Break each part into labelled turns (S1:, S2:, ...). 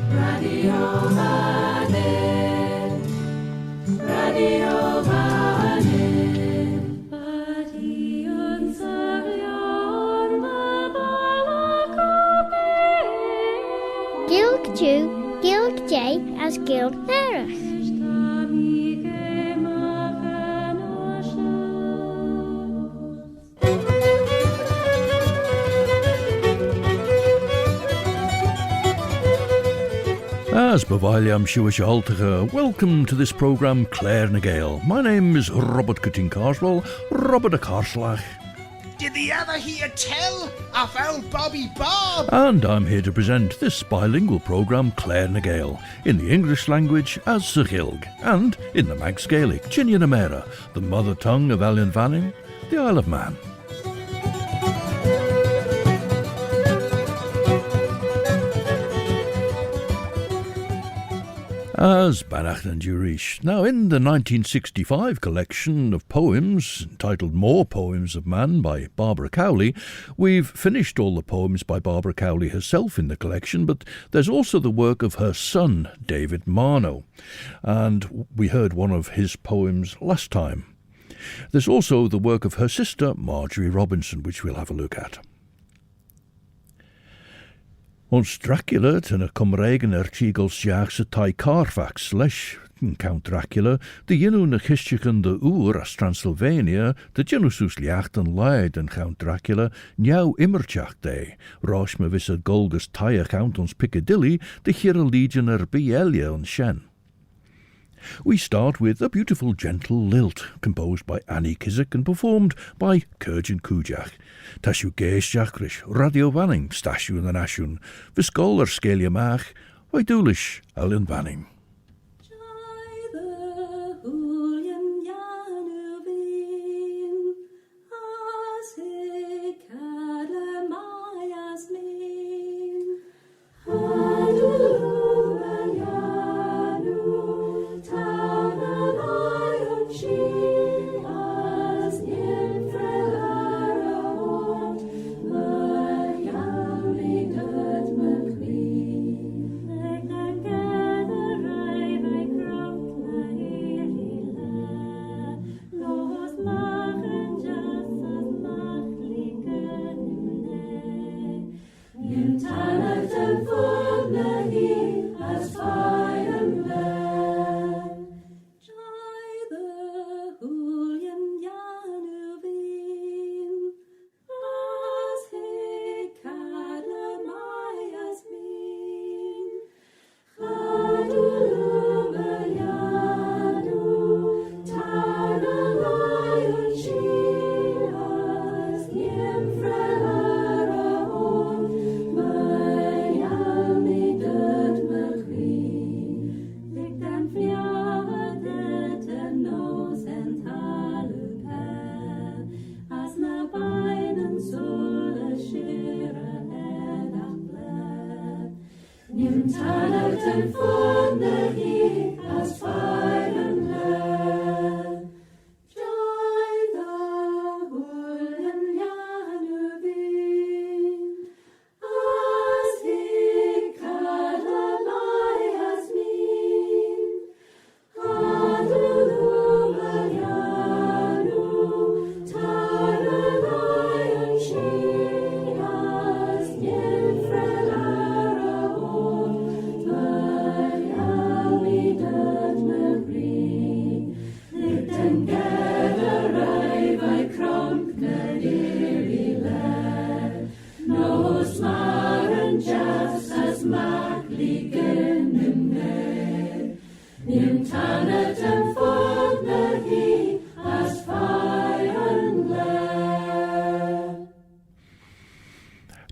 S1: Radio Vannin, Radio Vannin. Badi yn sylwion y balacobyn.
S2: Gilg Jew, Gilg J as Gilg Nerach.
S3: As Bavaliam CAARJYN, welcome to this programme Claare na Gael. My name is Robert Carswell, Robert a Carslach.
S4: Did the ever hear tell of old Bobby Bob?
S3: And I'm here to present this bilingual programme Claare na Gael, in the English language as Sir-Gilg, and in the Manx Gaelic, Chinian Amera, the mother tongue of Lhiannoo, the Isle of Man. As Banach and Jurish. Now, in the 1965 collection of poems, entitled More Poems of Man by Barbara Cowley, we've finished all the poems by Barbara Cowley herself in the collection, but there's also the work of her son, David Marno, and we heard one of his poems last time. There's also the work of her sister, Margery Robinson, which we'll have a look at. Ons Dracula ten y Cymraeg yn CAARJYN sy tai Carfax leis Count Dracula, de lhiannoo na chisteachn de oer as Transylvania, de genusús liacht an leid an Count Dracula, njau immertjach de, rosh me visse golgus tai Count ons Piccadilly, de hier legion BL'ia an shen. We start with a beautiful gentle lilt, composed by Annie Kissack and performed by CAARJYN COOIDJAGH. Tashu geisjachrish, Radio Vanning, Stashu na Nashun, Viscol scalia mach, why doolish, Allen Vanning.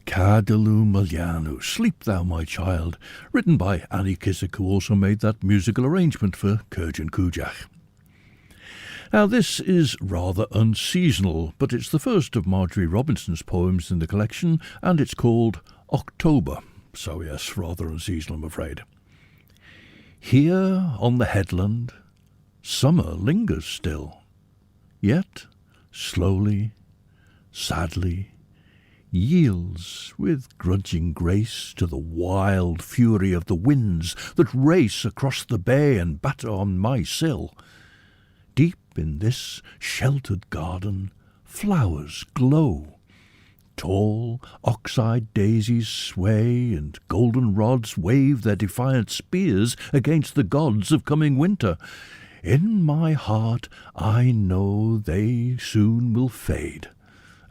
S3: Caddil, Sleep Thou My Child, written by Annie Kissack, who also made that musical arrangement for CAARJYN COOIDJAGH. Now this is rather unseasonal, but it's the first of Margery Robinson's poems in the collection, and it's called October, so yes, rather unseasonal I'm afraid. Here on the headland, summer lingers still, yet slowly, sadly, yields with grudging grace to the wild fury of the winds that race across the bay and batter on my sill. Deep in this sheltered garden, flowers glow. Tall, ox-eyed daisies sway, and goldenrods wave their defiant spears against the gods of coming winter. In my heart I know they soon will fade,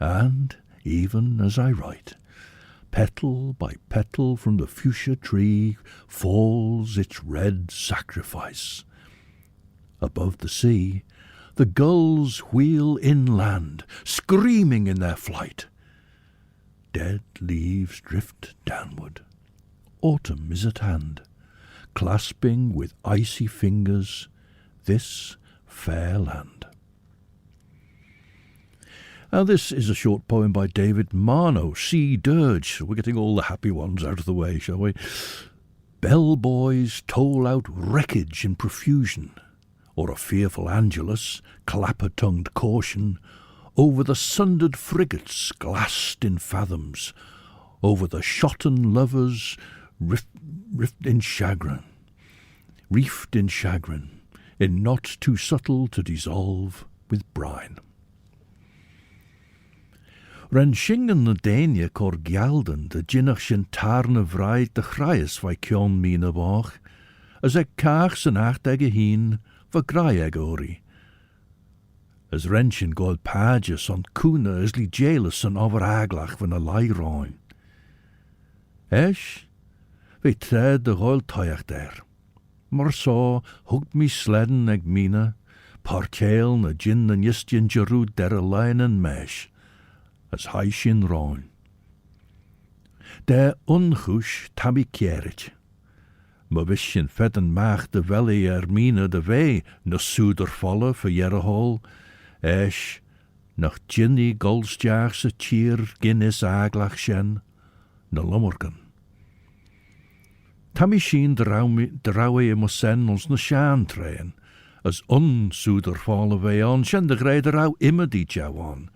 S3: and even as I write, petal by petal from the fuchsia tree falls its red sacrifice. Above the sea, the gulls wheel inland, screaming in their flight. Dead leaves drift downward. Autumn is at hand, clasping with icy fingers this fair land. Now this is a short poem by David Marno, Sea Dirge. We're getting all the happy ones out of the way, shall we? Bellboys toll out wreckage in profusion, or a fearful Angelus, clapper-tongued caution, over the sundered frigates glassed in fathoms, over the shotten lovers reefed in chagrin, in knots too subtle to dissolve with brine. Ren shingen na Dania cor Galden, de jinnach sin tarna vraid de chrais vai kion mina bach, as eg caach san acht ege heen, va grai eg ori. As wrenchen gold pages on kuna as li jealous an over aglach van a lairoin. Esh, we tred de goil toyach der. Mar so hugged me sledden eg mina, parkeil na gin na yistien jerud der a line and mesh, as high shin roin. Der unchush tabi kierit. Ma wishin fedden maag de valley mina de vee, na soeder volle for jerehol, esh, nach ginny goldstjaagse cheer Guinness aglach shen, na lummerken. Tammy sheen de rauwe e mossen ons na shaan train, as unsoeder volle vee on, shen de grede rauw immer die jawan.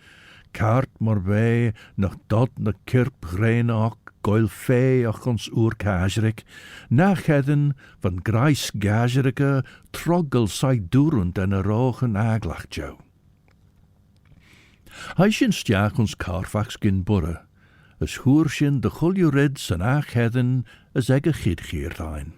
S3: Kaart maar wij, nog dat na kirp grein ook, goil fee och ons oer kagerik, nachheden van grijs gagerike, troggel sai durend en a rogen aglach jou. Hij shin stiach ons Carfax gin burre, as hoershin de guljurid en achheden as ege gidgeert ein.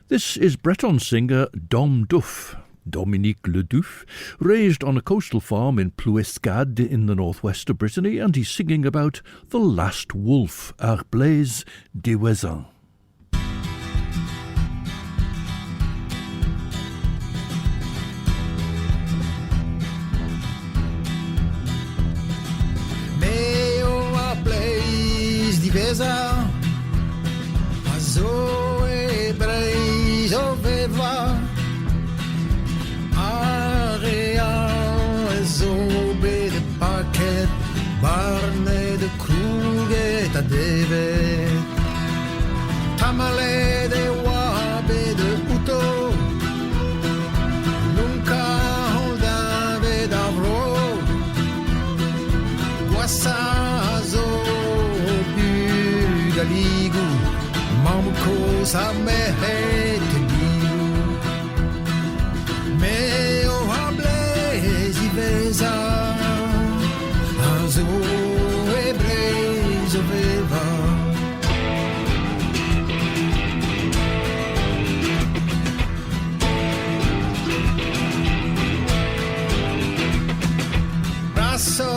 S3: This is Breton singer Dom Duff, Dominique Le Duff, raised on a coastal farm in Plouescade in the northwest of Brittany, and he's singing about the last wolf, bleizh diwezhan.
S5: Bleizh diwezhan, zo e bleizh o veva. De pakket, barne de kroege ta deve. Tamale de wabe de uto, nunca holdave davro. Guassazo bugaligu, mamuko sa mehete giu. Me o bleizh diwezhan, zo e bleizh o veva. Brasso,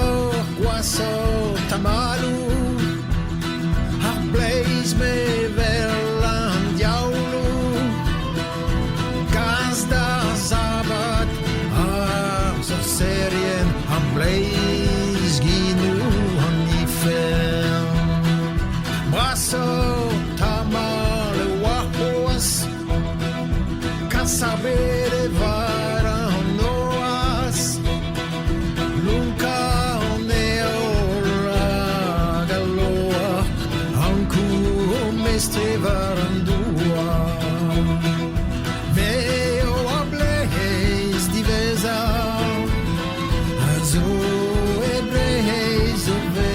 S5: guasso, tamalu, bleizh me verlan diaulu. Gazda zabat, zo serien, bleizh ginu hanifel. Brasso, tamale wahos, kasabere varan noas. Nunca neora galoa, anku mestre varandua. Meo a bleizh diwezhan, zo e bleizh o veva.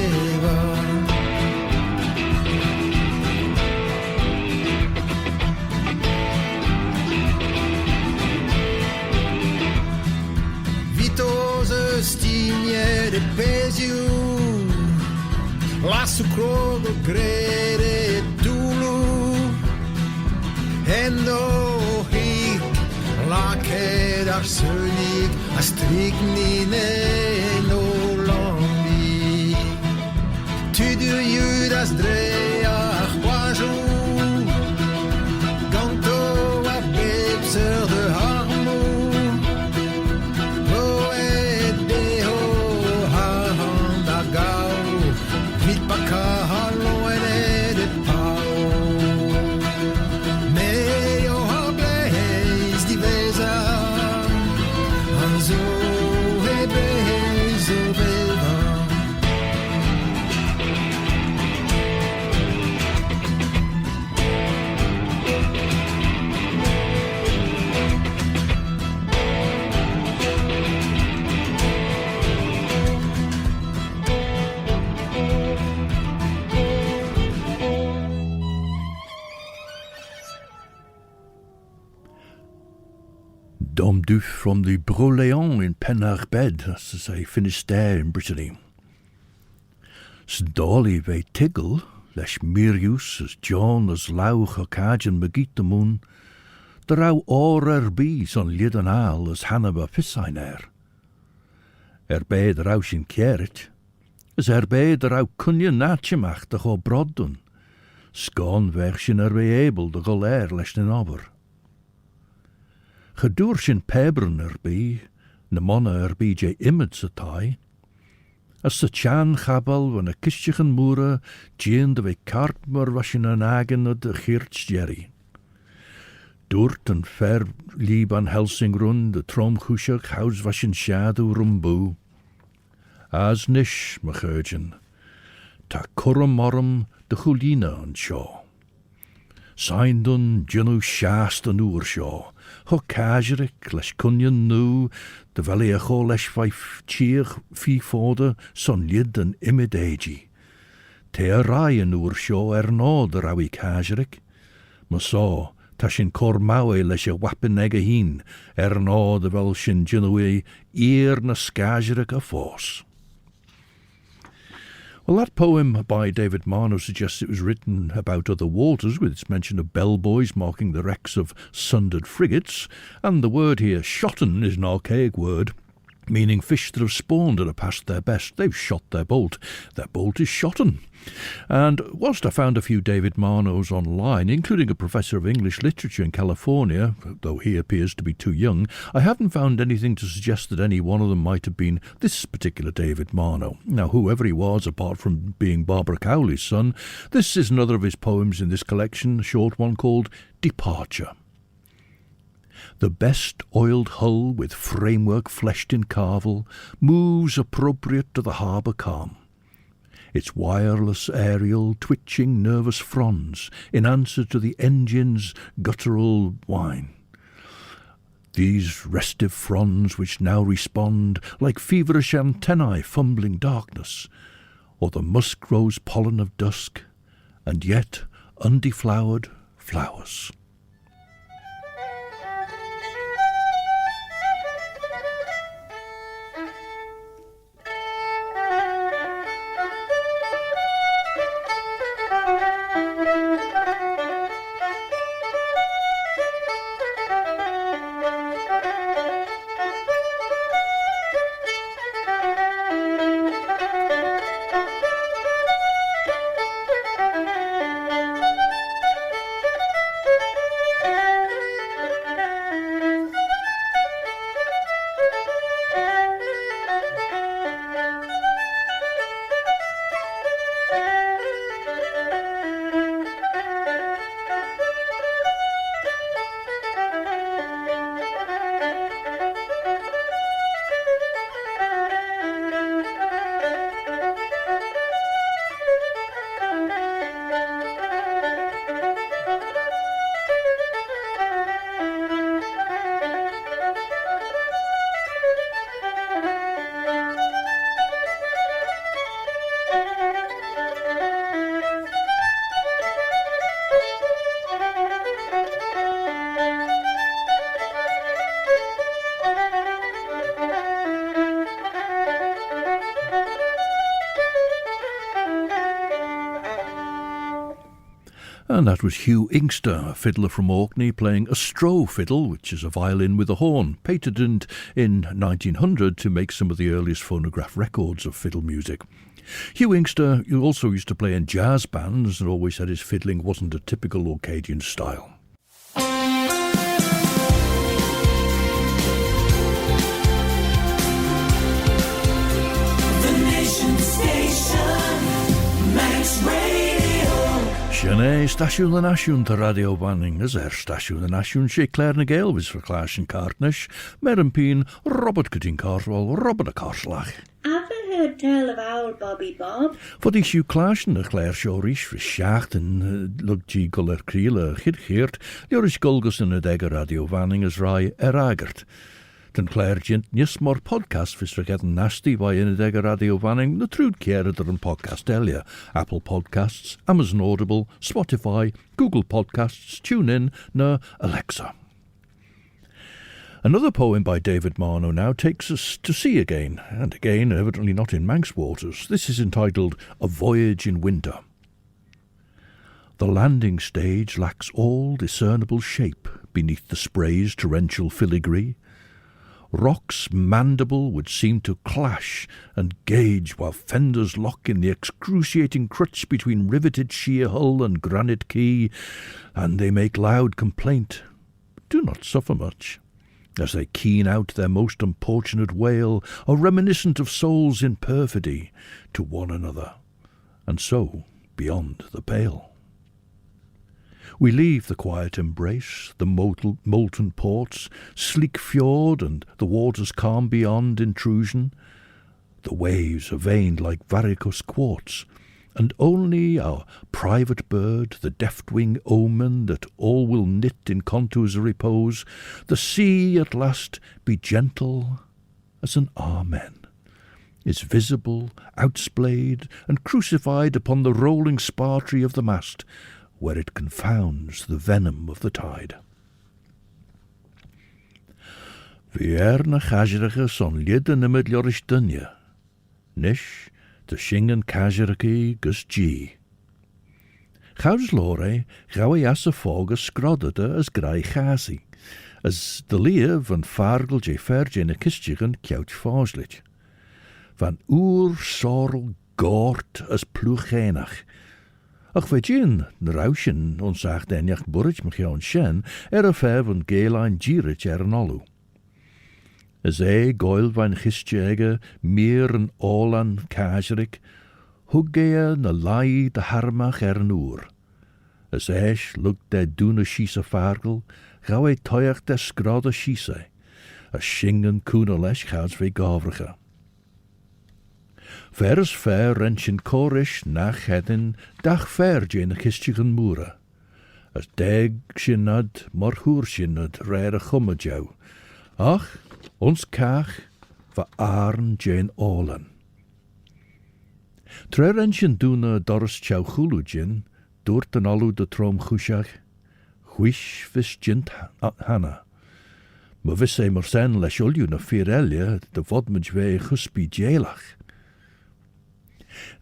S5: sucrogo grede tulu en no hik lake dar sönig a strignine no lombi tu du judas dreach waju ganto a bebser de harmon
S3: DUFF from the Broléon in Penderyn, that's to say Finisterre in Brittany. Sdali ve Tiggle, lesh Mirius as John as Lauch o CAARJYN McGeetamoon, the rau or bees on DONAL as Hannibal Pissainer. Be the rau sin Kerit, as be the rau cunja natchemach de go Brodden, Scon version be able de Claare lesh den aber. Gedoor sin Penderyn be, na monna be je image atai, as the chan chabal van a kistjechen moere, jean de we kartmer washin an agen od de CAARJYN. Doort en ver lieb an Helsingrun, de HUGH huis washin shadow rumbu. As nish, MAOINLAI, ta currum de chulina an shaw. Saindun junu shast an oer shaw. Ho CAARJYN lesh cunyan nu, de valley a cho lesh vijf cheer fi fode, son lid an imideji. Te a ryan oer shaw no de rawi CAARJYN. Ma so, ta shin cor mawe lesh a wapin ega heen, no de vel shin jinui eer na CAARJYN a force. Well, that poem by David Marno suggests it was written about other waters, with its mention of bellboys marking the wrecks of sundered frigates, and the word here, shotten, is an archaic word, meaning fish that have spawned and are past their best. They've shot their bolt. Their bolt is shotten. And whilst I found a few David Marnos online, including a professor of English literature in California, though he appears to be too young, I haven't found anything to suggest that any one of them might have been this particular David Marno. Now, whoever he was, apart from being Barbara Cowley's son, this is another of his poems in this collection, a short one called Departure. The best oiled hull with framework fleshed in carvel moves appropriate to the harbour calm. Its wireless aerial twitching nervous fronds in answer to the engine's guttural whine. These restive fronds which now respond like feverish antennae fumbling darkness, or the musk rose pollen of dusk, and yet undeflowered flowers. And that was Hugh INKSTER, a fiddler from Orkney, playing a straw fiddle, which is a violin with a horn, patented in 1900 to make some of the earliest phonograph records of fiddle music. Hugh INKSTER also used to play in jazz bands and always said his fiddling wasn't a typical Orcadian style.
S1: The Nation Station, Manx Radio.
S3: Sianne Stasiwn y Nasiwn dy radio banning as Stasiwn y Nasiwn sé Claare na Gael vis for CAARJYN COOIDJAGH, Merempeen, Robert Cutting Carwell, Robert a Carslach.
S6: Ever heard tell of old Bobby Bob?
S3: Voor die Sjoe Klaasjen de Claare Shorish for Schacht en Lugji Guller Kriele Gidgeert, Joris Gulgus in het eigen radio vanning as Rai Eragert. Den CAARJYN more podcast vis vergeten nasty by in het eigen radio vanning, de truud keren er een podcast elia. Apple Podcasts, Amazon Audible, Spotify, Google Podcasts, TuneIn, na Alexa. Another poem by David Marno now takes us to sea again, and again evidently not in Manx waters. This is entitled A Voyage in Winter. The landing stage lacks all discernible shape beneath the spray's torrential filigree. Rock's mandible would seem to clash and gauge while fenders lock in the excruciating crutch between riveted sheer hull and granite quay, and they make loud complaint, do not suffer much, as they keen out their most importunate wail, or reminiscent of souls in perfidy, to one another, and so beyond the pale. We leave the quiet embrace, the molten ports, sleek fjord, and the waters calm beyond intrusion. The waves are veined like varicose quartz, and only our private bird, the deft-wing omen that all will knit in contours of repose, the sea at last be gentle as an amen, is visible, outsplayed, and crucified upon the rolling spartree of the mast, where it confounds the venom of the tide. Vier na chasirige son lid yn ymyd liorish dynja, nish de shingen casuarchy gus G. Chaus lore, gawe as a fog a scroddede as grai chasi, as de leer van fargel je ferch in a kistjigen kjout fauslich. Van oer sorrel gort as ploegenach. Ach vegin, rausjen, ons ach denjach burrich mchion shen, a fer van Gael ein girich an olu. As Gael van gistjege, meer en Olan casuarc, HUGH na lai de harmach an oer. As lukt de duna shisa fargel, gawe toyach de scrada shisa, a shingen koenalesh gouds ve gavrige. Vers ver rentjen korish nach hedin, dag verje in a kistjigen moere. As deg shinad, mor hoershinad, rare chummejou. Ach, ons kach, va arn jane olan. Tre rentjen duna doris chau chulujin, doort an alu de trom chushach, huish vis jint hanna. Ma vis morsen lesh ulju na firelia, de vodmaj ve chuspi jailach.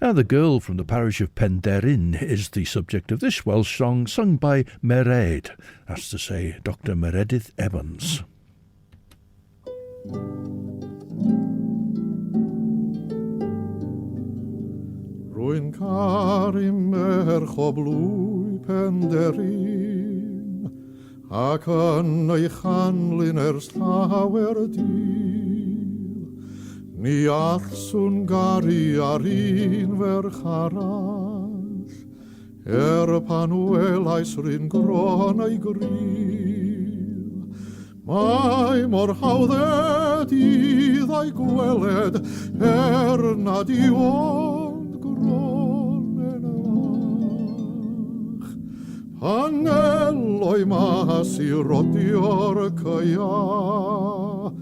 S3: Now the girl from the parish of Penderyn is the subject of this Welsh song sung by MEREDYDD, that's to say Dr. MEREDYDD EVANS.
S5: Rwy'n caru merch o blwy Penderyn, ac yn ei chanlyn ers llawer dydd. Ni allswn gari ar un ferch arall, pan welais ryn gron ei gryl. Mae mor hawdded i ddau gweled, nad i ond gron yn ach. Pan eloi mas i rodio'r caia,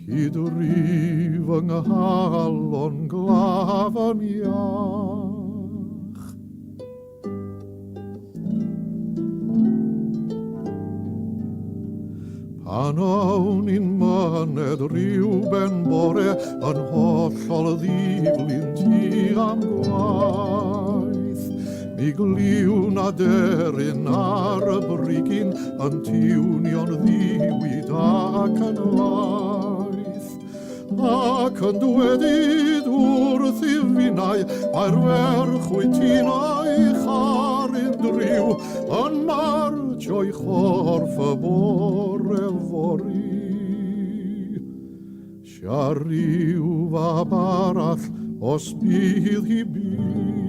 S5: I drif yng nghalon glafan iach. Pan awn i'n myned rhyw ben bore yn hollol ddiflin ti am gwaith, Mi gliw na deryn ar y brigyn yn tiwnio'n ddiwyd ac yn laeth. Ac yn dwedid wrth I finnau mae'r ferch wytinau charyn driw yn march o'i chorff y bore fori. Sia ryw fab arall os bydd hi byw.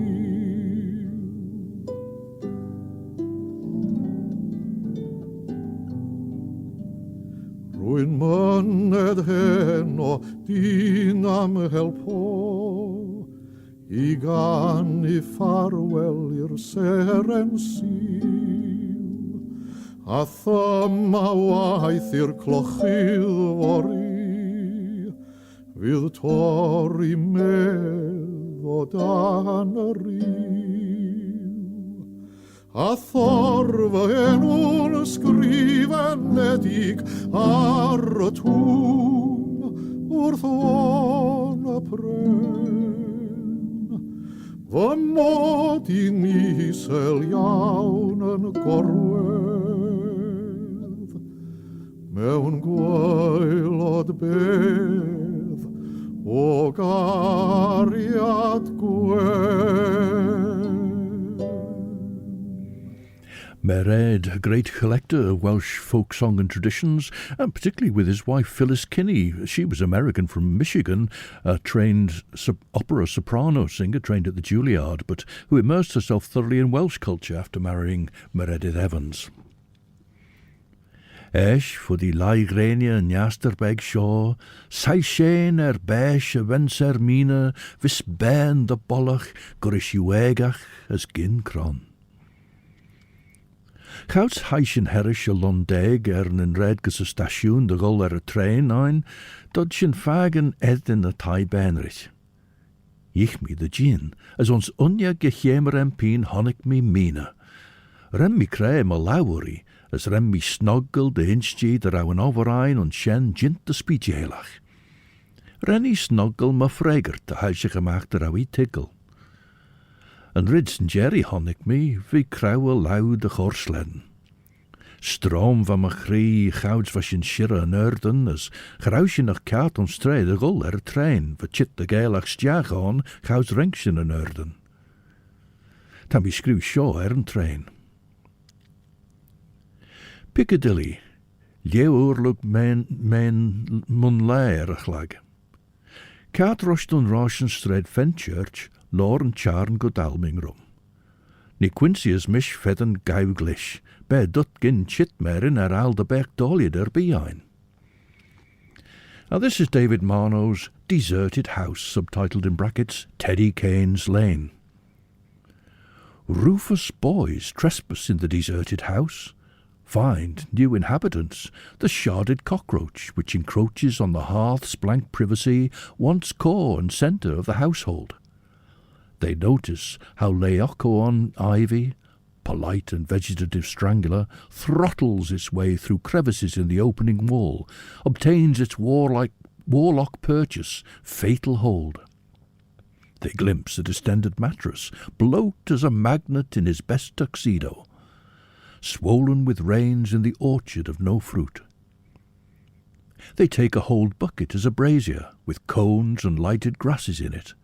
S5: Rwy'n myned heno dyn am helpo I gan I ffarwel i'r seren siw a thyma waith i'r clochydd fori fydd torri medd o dan y riw a thorfa enw'n ysgrifenedig ar y tŵm wrth o'n y pren. Fy mod i'n isel iawn yn gorwedd mewn gwaelod bedd o gariad gwedd.
S3: Mered, a great collector of Welsh folk song and traditions, and particularly with his wife Phyllis Kinney. She was American from Michigan, a trained opera soprano singer trained at the Juilliard, but who immersed herself thoroughly in Welsh culture after marrying Meredydd Evans. Esh for the laigrenia yn Iasterbeg Shaw, Saishen besh y venser Mina, vis ben the bollach, CAARJYN as gyn cron. Chawts haishin herish y londeg yn red gys y stasiwn dy gol y tren ein, dod sy'n fagen edyn y tai benrich. Ich mi the gin, as ons unia gechemer empin honig mi Mina. Rem mi creu my lawri, as rem mi snoggel de hinstji der awen overein on shen jint de spiedjelach. Renny snoggel my fregert de huisje gemaakt der awi tiggle. En rids en Jerry honig mi, vi krauwe lauw de gorslen. Stroom van my grie, gouds was in shirre en urden, as geruisje nog kaart ons de gol trein, chit de Gaelach stjag on, gouds renkschen en urden. Tam bi skreeuw shaw een trein. Piccadilly, leeuwoorluk men MAOINLAI lag. Kaart rost on Roshen Fenchurch, Lauren Charn Godalming rum. Ni Quincy's mish fedden gauglish, be dut gin chit merin al de berg dolieder behind. Now this is David Marno's Deserted House, subtitled in brackets, Teddy Kane's Lane. Rufus boys trespass in the deserted house. Find new inhabitants, the sharded cockroach, which encroaches on the hearth's blank privacy, once core and centre of the household. They notice how Laocoon ivy, polite and vegetative strangler, throttles its way through crevices in the opening wall, obtains its warlock purchase, fatal hold. They glimpse a distended mattress, bloat as a magnet in his best tuxedo, swollen with rains in the orchard of no fruit. They take a hold bucket as a brazier, with cones and lighted grasses in it.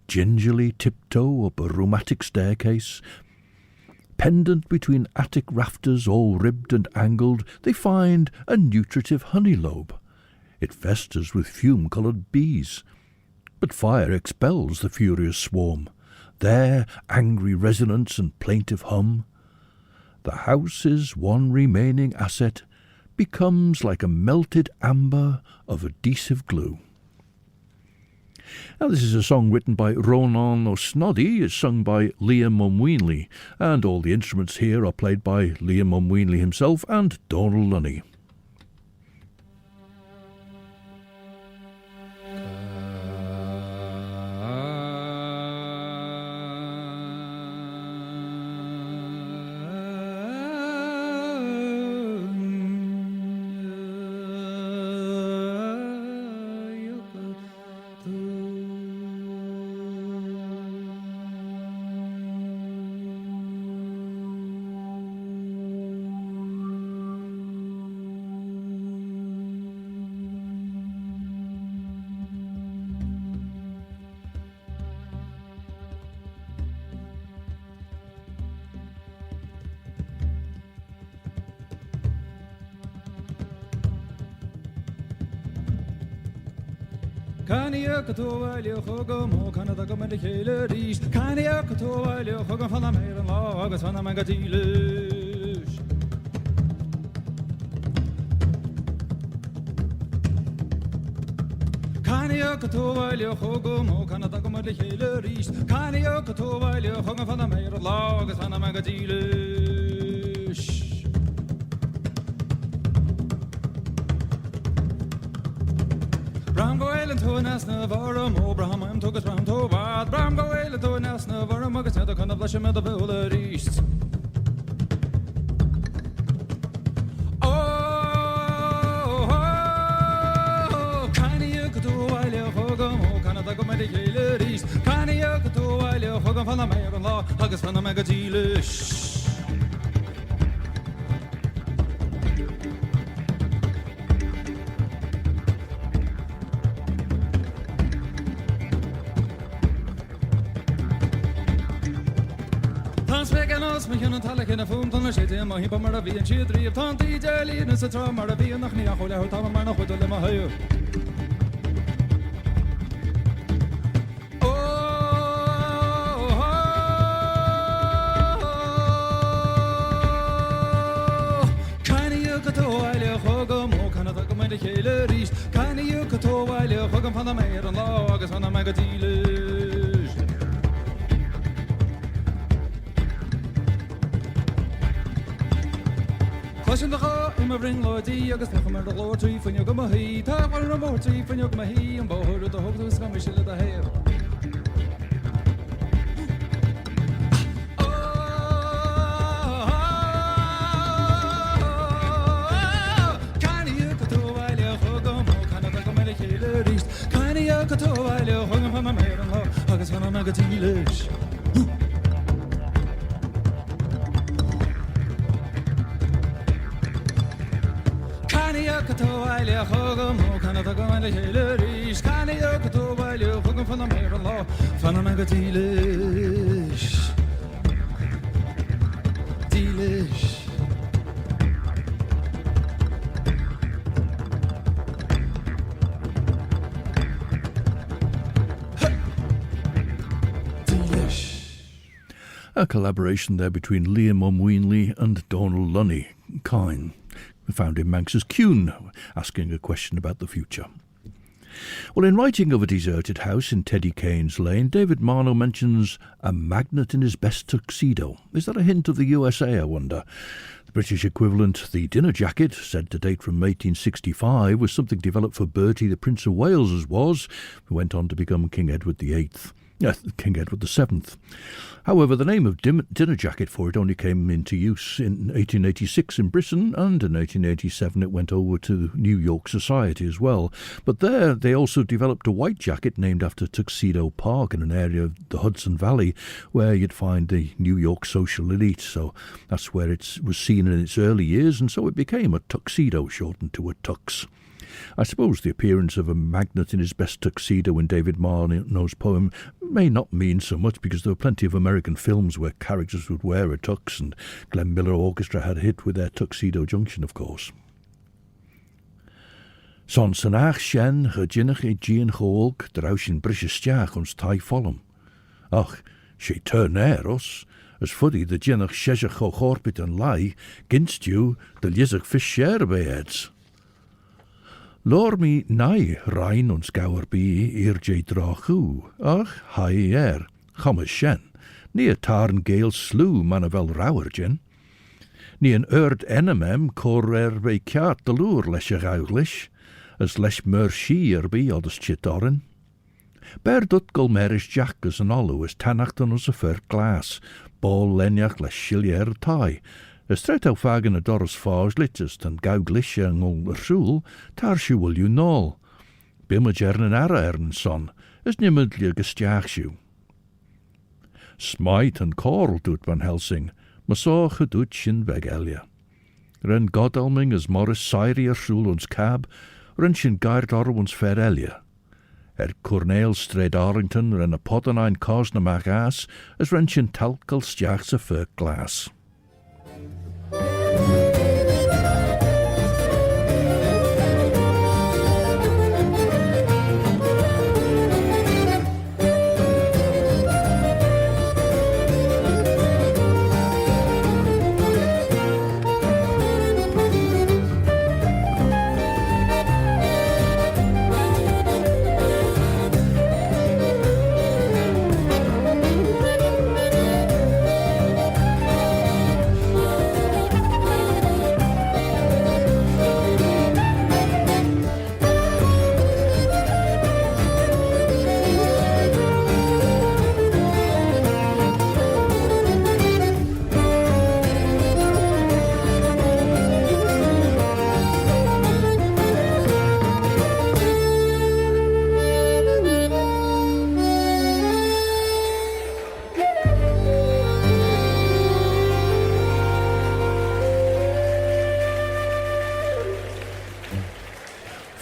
S3: Gingerly tiptoe up a rheumatic staircase. Pendant between attic rafters all ribbed and angled, they find a nutritive honey lobe. It festers with fume-coloured bees. But fire expels the furious swarm. Their angry resonance and plaintive hum. The house's one remaining asset becomes like a melted amber of adhesive glue. Now this is a song written by Ronan O'Snoddy, is sung by MAOINLAI, and all the instruments here are played by MAOINLAI himself and DONAL Lunny.
S7: Can you go to while you hug more? Can I go to the Hillary? Can you go to while you hug from the MAOINLAI? August from the Piccadilly. Can you go to while you hug more? Can I go to the Hillary? Can you go to while you hug from the MAOINLAI? August from the Piccadilly. Bram Gael and to Nasna Varum, Bram, I'm took us round to bad. Bram Gael and to Nasna Varum, I said, I can't blush him at the Villa East. Oh, can you go to while you hug him? Oh, can I go to the Villa East? Can you go to while you hug him from the MAOINLAI? August from the Piccadilly. Michian Talak in a phone on the shade, and my Margery and Chidri of Tonti Jelly, and it's a trauma of being a Niahola, Tamano, with the Lemaho. Oh, can you go to while you hug him? Oh, can I go to the Hillary? Can you go to while you hug him from the MAOINLAI? August from the Piccadilly. Question the car, I'm a ring lordy, August from the Lord tree for your Gamahi, Tap on a more tree for your Gamahi, and Bohor to hold the skirmish at the hair. Can you go to while you hug him? Can I go to the Hillary? Can you go to while you hug him from the MAOINLAI? August from the Piccadilly. Can you go to while you hug him? Can I go to the Hillary? Can you go to while you hug him from the MAOINLAI? From the Piccadilly. Delish.
S3: A collaboration there between Liam MAOINLAI and Donal Lunny, CAARJYN. Found in Manx's Cune, asking a question about the future. Well, in writing of a deserted house in Teddy Kane's Lane, David Marno mentions a magnet in his best tuxedo. Is that a hint of the USA, I wonder? The British equivalent, the dinner jacket, said to date from 1865, was something developed for Bertie, the Prince of Wales, who went on to become King Edward VIII. King Edward VII. However, the name of dinner jacket for it only came into use in 1886 in Britain, and in 1887 it went over to New York society as well. But there they also developed a white jacket named after Tuxedo Park in an area of the Hudson Valley where you'd find the New York social elite. So that's where it was seen in its early years, and so it became a tuxedo, shortened to a tux. I suppose the appearance of a magnet in his best tuxedo in David Marno's poem may not mean so much, because there were plenty of American films where characters would wear a tux, and Glenn Miller Orchestra had a hit with their Tuxedo Junction, of course. Son sanach shen HUGH Jean Choolk draushin brishisteach ons tai follum. Ach, she turn us, as fuddy the jinnach shezach ho chorpit and lie, ginst you the lizach fish share beheads. Lor mi nai rein ons gauer bi irje drachu, ach hai chamas shen, ni a tarn Gael slew manavel rauergen. Ni an enemem cor be kiart de loer lesje gauglish, as lesh mer shi bi odders chitoren. Ber dut gulmerish jackers an allu as tanachten os a fer glas, bol lenjach les shilier tai. As tret au fagen a doras faas littest and gauglish ang ol ersoel, tar shi will you nol. Bimma jern ara son, as nimmedlia gestiachshu. Smite and Coral doet Van Helsing, maso gedoet shin vegelia. Ren godelming as Morris Syri ersoel ons cab, ren shin gaard or ons ferelia. Corneel stred Arlington ren a podanine cosna magas, as ren shin talkel stiachs a fur glass.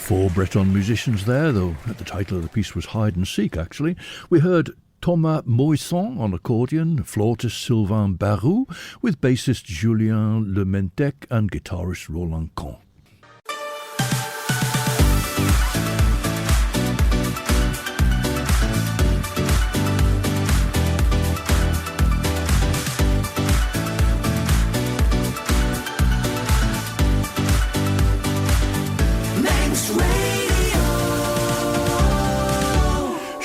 S3: Four Breton musicians there, though the title of the piece was Hide and Seek, actually. We heard Thomas Moisson on accordion, flautist Sylvain Barou, with bassist Julien Lementec and guitarist Roland Comte.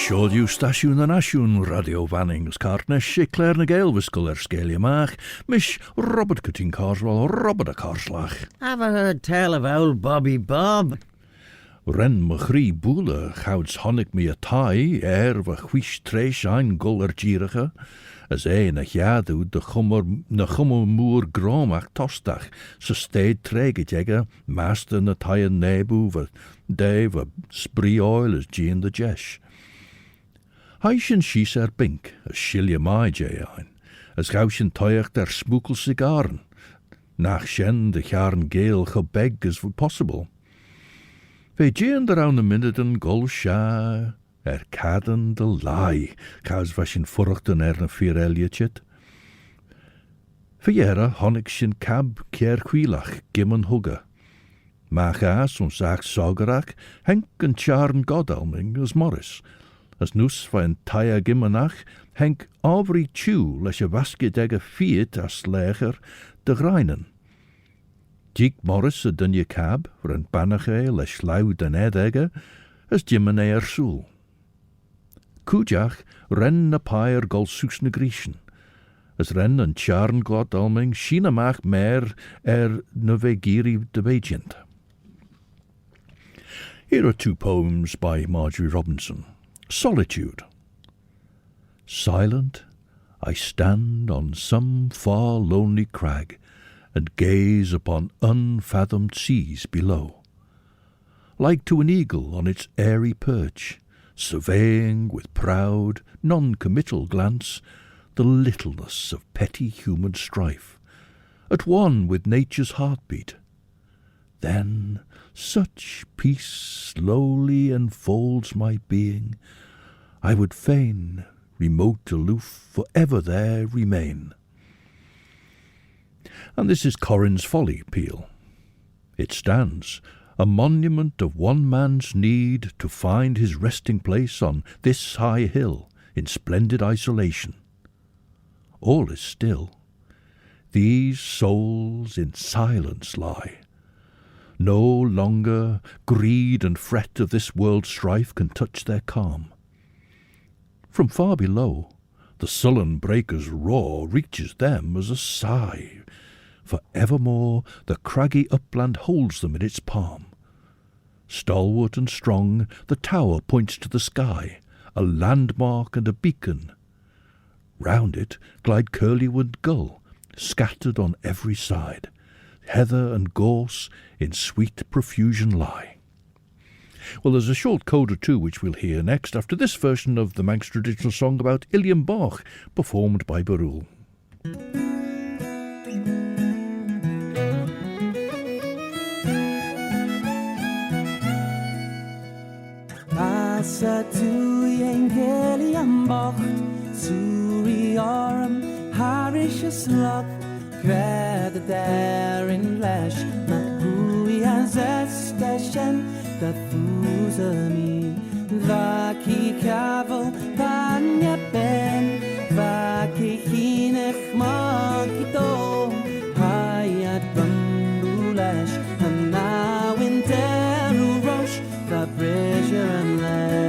S3: Siodiw stasiwn yn asiwn radio Vannings Cartnes e Claare na Gael wisgol sgeliamach, mish Robert Cutting Carswell, Robert a Carslach.
S8: Have I heard tell of old Bobby Bob?
S3: Ren Margery boele gouds honnig me a tai, we chwish tresh ein GAARJYN as na jadw de chummer moer gromach tostach, so steed tregejegge, master na taien nebu, we spree oil as Jean the Jesh. Huishin shees bink, as shilje mai ein, as gauwshin toiach der smookel sigaren, nach shen de jaren Gael gebeg as possible. Ve Jean der aan de minuten gol sha, Caddil de lai, kaus washin furchten na vier elliotjit. Verjera honnig shin cab keer kwilach, gimmen HUGH. Magas ons zaag saugerach, henk en charen godalming as Morris. As noes van taia gimmenach, henk every chew les je waskjedegge fiet as leger de greinen. Jik Morris a dunje cab, ren bannache les lauw den edegge, as jimmene soel. COOIDJAGH ren na pair gol soes na Griechen, as ren en charn godalming shinamach mer na vegiri de Bejint. Here are two poems by Margery Robinson. Solitude. Silent, I stand on some far lonely crag and gaze upon unfathomed seas below. Like to an eagle on its airy perch, surveying with proud, non-committal glance the littleness of petty human strife, at one with nature's heartbeat. Then such peace slowly enfolds my being, I would fain, remote aloof, for ever there remain. And this is Corin's Folly peal. It stands, a monument of one man's need to find his resting place on this high hill in splendid isolation. All is still. These souls in silence lie. No longer greed and fret of this world's strife can touch their calm. From far below, the sullen breaker's roar reaches them as a sigh. For evermore the craggy upland holds them in its palm. Stalwart and strong, the tower points to the sky, a landmark and a beacon. Round it glide curlew-winged gull, scattered on every side. Heather and gorse in sweet profusion lie. Well, there's a short coda too, which we'll hear next after this version of the Manx traditional song about Ilian Bach, performed by Barul.
S1: Passa tu Ilian Bach, Suri Orm, Harish's luck. Grad there in lash, maar hoe as a station that fools me. Vaki kavel, panya ben, vaki hinech magito, hayat bambulash, and now in Teru Roche, the pressure and land.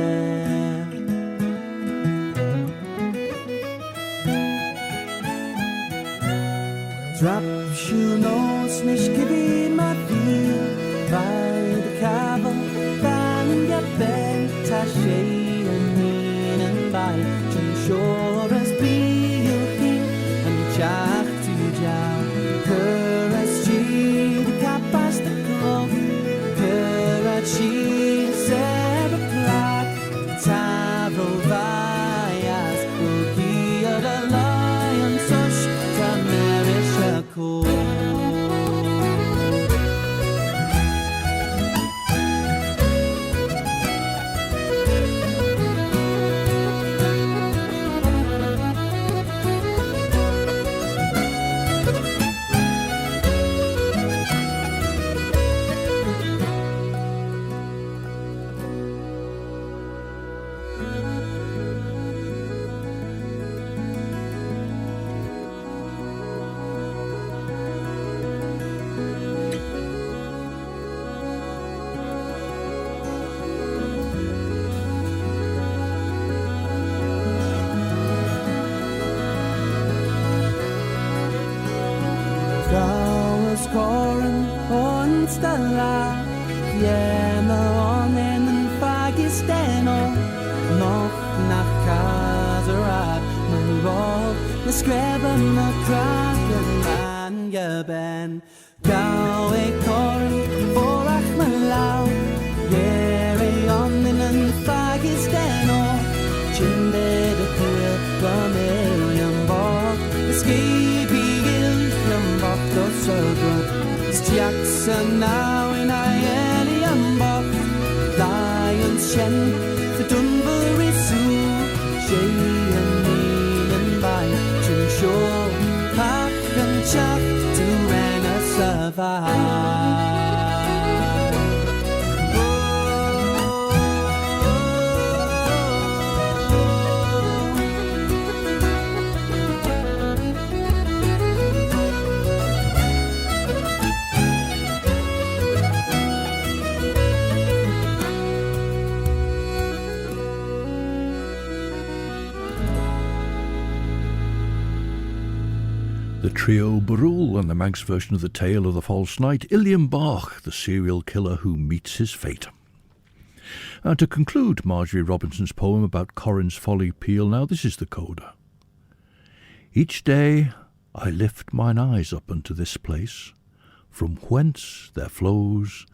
S1: Drop shoe nose, nish gibi my feel by the cable, bang get bent, tashay and mean and by Jim Shore as be you king and jack to jack, her as she the capas the cloth, her as she said a plaque, Taro Vias, Cookie of the lion, such Tamarish cool. Gauws coren o'n stella, Jena on en fagis deno, Noch nach Caderad, mijn rol, de scriben na kraken man je ben. Gauw coren voorach mijn lauw, Jere on en fagis deno, Chinde de pil, Gamelian bog, Skippy Gilliam bog, dos so good. Jackson now in Ielian bog, Lions Shen, for Dunbury Zoo, Shay and Mean and By, Jim Shaw, Pack and Chuck to Renna survive.
S3: The trio Barul and the Manx version of the tale of the false knight, Ilian Bach, the serial killer who meets his fate. And to conclude Margery Robinson's poem about Corin's folly peal, now this is the coda. Each day I lift mine eyes up unto this place, from whence there flows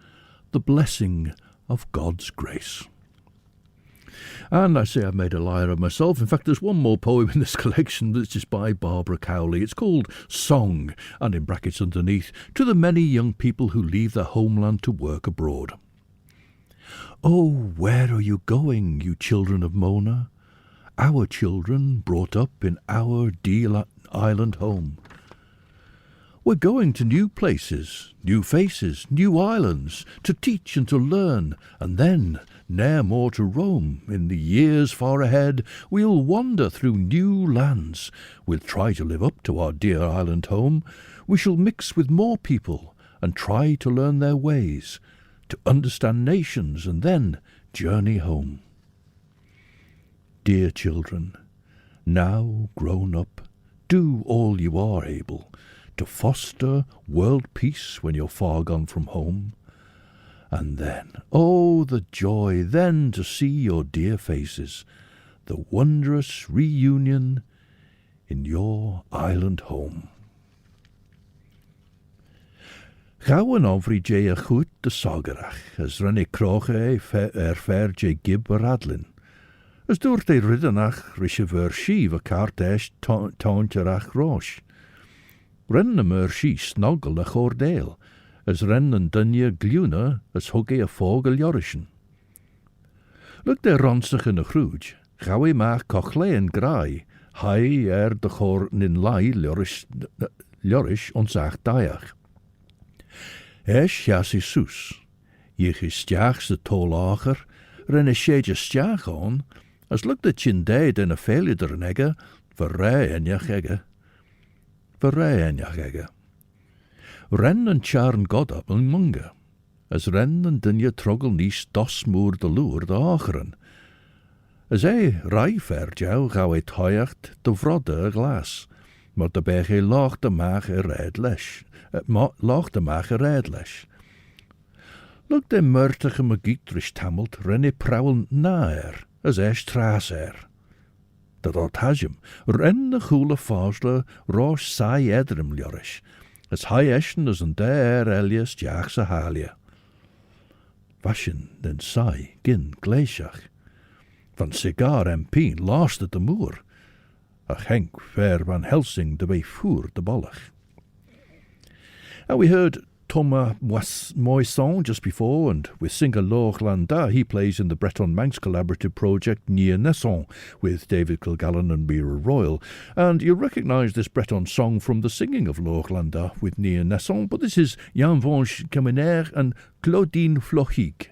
S3: the blessing of God's grace. And I say I've made a liar of myself. In fact, there's one more poem in this collection which is by Barbara Cowley. It's called Song, and in brackets underneath, to the many young people who leave their homeland to work abroad. Oh, where are you going, you children of Mona? Our children brought up in our dear island home. We're going to new places, new faces, new islands, to teach and to learn, and then ne'er more to roam. In the years far ahead, we'll wander through new lands. We'll try to live up to our dear island home. We shall mix with more people and try to learn their ways, to understand nations and then journey home. Dear children, now grown up, do all you are able to foster world peace when you're far gone from home. And then, oh, the joy then to see your dear faces, the wondrous reunion in your island home. Gael CAARJYN COOIDJAGH de Sagarach, as Renny Croche ferch gib radlin. As dúirt riddenach rische vershi va cartesh taunterach rosh. Ren na mershi snoggle a chordale, as ren an dunje gluna as hugge a fogel jorishin. Look de ronsach in a chruj, gawe maach cochle en grai, hai de chor nin lai jorish onsach daiach. Esh jasi sus, jich is stjachs de tolager, ren a shege stjach on, as look de chinde den a failure der negge, verrei en jach egge. Ren en charn godap en munge, as ren en dunje trogel nies dosmoer de loer de acheren. As rai ferjou gauw toiacht de vrodde glas, maar de bege laag de maag red lesh. Look de murtige magitrisch tammelt renne prauwen naer, as traser. Dat HUGH, ren de goele faasle roos saai edrum jorish, as hai eschen as een der elias jaagse halia. Washin den saai gin gleishach. Van cigar en pien lasted de moer. Ach Henk ver van Helsing de way voer de bollach. And we heard Thomas Moisson just before, and with singer Lorch Landa, he plays in the Breton Manx collaborative project Inganess with David Kilgallen and Mira Royal. And you recognise this Breton song from the singing of Lorch Landa with Inganess, but this is Jan Vange Kemener and Claudine Flochig.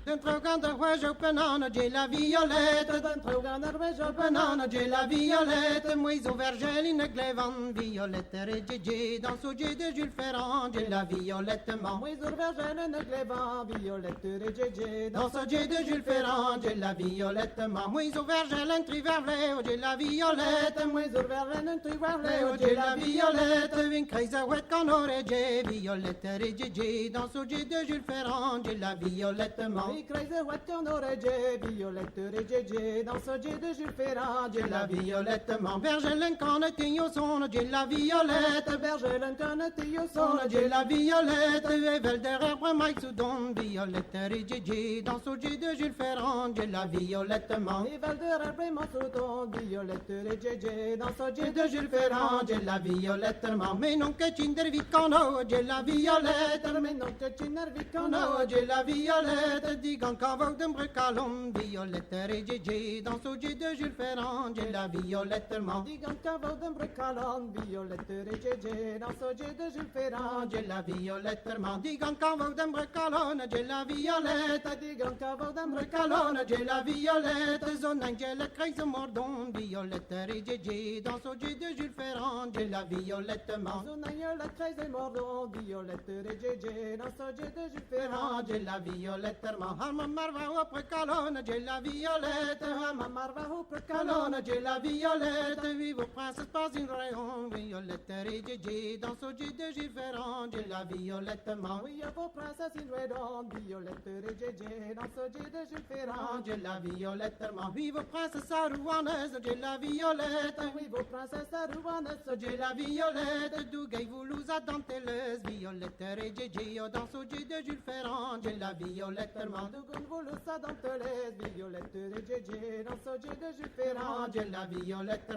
S9: D'un trogan de rouge au banana, j'ai la violette. D'un trogan de rouge au banana, j'ai la violette. Moi, au vergel, une glévan, violette, Gigi, dans ce jet de Jules Ferrand, j'ai la violette. Moi, au vergel, une glévan, violette, Gigi, dans ce jet de Jules Ferrand, j'ai la violette. Moi, au vergel, un triverlet, j'ai la violette. Moi, au vergel, un triverlet, j'ai la violette. Une craisouette qu'on aurait, j'ai violette, Gigi, dans ce jet de Jules Ferrand, j'ai la violette. Une craisouette qu'on aurait, j'ai violette, Gigi, dans ce jet de Jules Ferrand, j'ai la violette. Vergelen qu'on était au son, j'ai la violette. Vergelen qu'on était au son, j'ai la violette. Et Velderer, Mike Soudon, violette, Gigi, dans ce jet de Jules Ferrand, j'ai la violette. Et Velderer, Mike Soudon, violette, Gigi, dans ce jet de Jules Ferrand, j'ai la violette. Mais non que Cindervit qu'on a, j'ai la violette. Mais non que Cindervit qu'on a, j'ai la violette. Digan qu'avec d'un brecalon, violette, Gigi, dans ce jet de Jules Ferrand, j'ai la violette. Digan qu'avec d'un brecalon, violette, Gigi, dans ce jet de Jules Ferrand, j'ai la violette. Digan qu'avec d'un brecalon, j'ai la violette. Digan qu'avec d'un brecalon, j'ai la violette. Zone angèle, craise mordon, violette, Gigi, dans ce jet de Jules Ferrand, j'ai la violette. Zone angèle, craise mordon, violette, Gigi, dans ce jet de Jules Ferrand, j'ai la violette. Harma marva au brecalon, j'ai la violette. Harma marva au brecalon, j'ai la violette. Vive princesse pas une rayon, violette, Gigi, dans ce jet de Jules Ferrand, j'ai la violette. Oui, vos princesse une rayon, violette, Gigi, dans ce jet de Jules Ferrand, j'ai la violette. Vive princesse arouanaise, j'ai la violette. Oui, vos princesse arouanaise, j'ai la violette. Dougai voulouza denteleuse, violette, Gigi, dans ce jet de Jules Ferrand, j'ai la violette. Dougai voulouza denteleuse, violette, Gigi, dans ce jet de Jules Ferrand, j'ai la violette.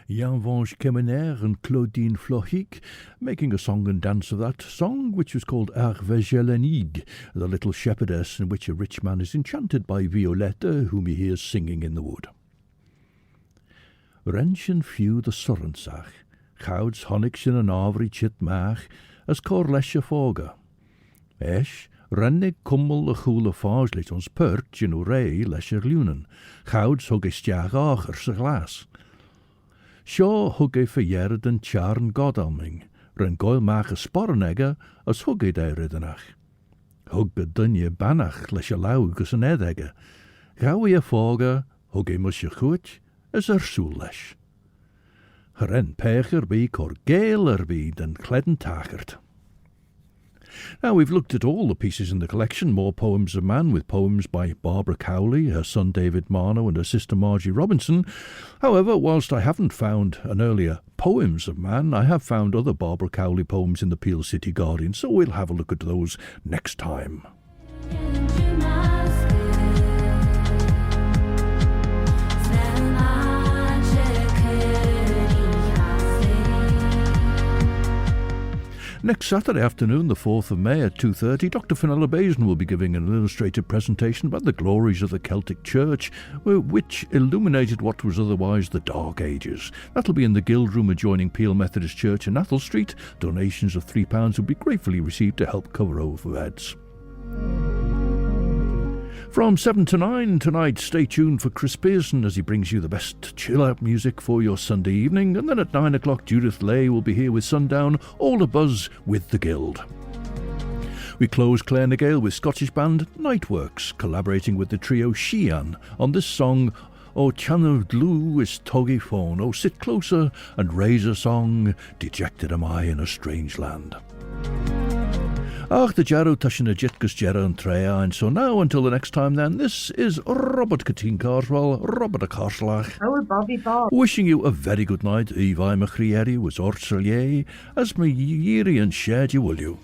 S3: Jan Vange Kemener and Claudine Flochik making a song and dance of that song, which was called Arvejelenigue, the little shepherdess, in which a rich man is enchanted by Violetta, whom he hears singing in the wood. Wrenchen few the surrensach, chouds honniction and avri chit mach, as cor lesje foga. Esh, rennig kummel the chula fajlit ons perch in urei lesjer lunen, chouds huggisteag acher se glas. Sjo hugge verjerd en charn godalming, ren goil mach a spornegge as hugge de riddenach. Hugge dunje banach lesje laugus en edegge, gauwe je foga, hugge musje goed, as soel lesh. Ren pecher be cor Gael be den cledden tachert. Now, we've looked at all the pieces in the collection, More Poems of Man, with poems by Barbara Cowley, her son David Marno and her sister Margery Robinson. However, whilst I haven't found an earlier Poems of Man, I have found other Barbara Cowley poems in the Peel City Guardian, so we'll have a look at those next time. Next Saturday afternoon, the 4th of May at 2:30, Dr. Fenella Basin will be giving an illustrated presentation about the glories of the Celtic Church, which illuminated what was otherwise the Dark Ages. That'll be in the Guild Room adjoining Peel Methodist Church in Athol Street. Donations of £3 will be gratefully received to help cover overheads. From 7 to 9 tonight, stay tuned for Chris Pearson as he brings you the best chill-out music for your Sunday evening. And then at 9 o'clock, Judith Lay will be here with Sundown, all abuzz with the Guild. We close Claare Gael with Scottish band Nightworks, collaborating with the trio Shean on this song, O Chanel Glue is Toggy Phone, O Sit Closer and Raise a Song, Dejected am I in a Strange Land. Ach, the Jarrow Tushin a Jitkus Jarrow and Treya, and so now until the next time then, this is Robert Kateen Carswell, Robert a Carslach.
S6: Oh, Bobby Bob.
S3: Wishing you a very good night. Evi Machrieri was Ortselier, as my Yiri and shared you will you.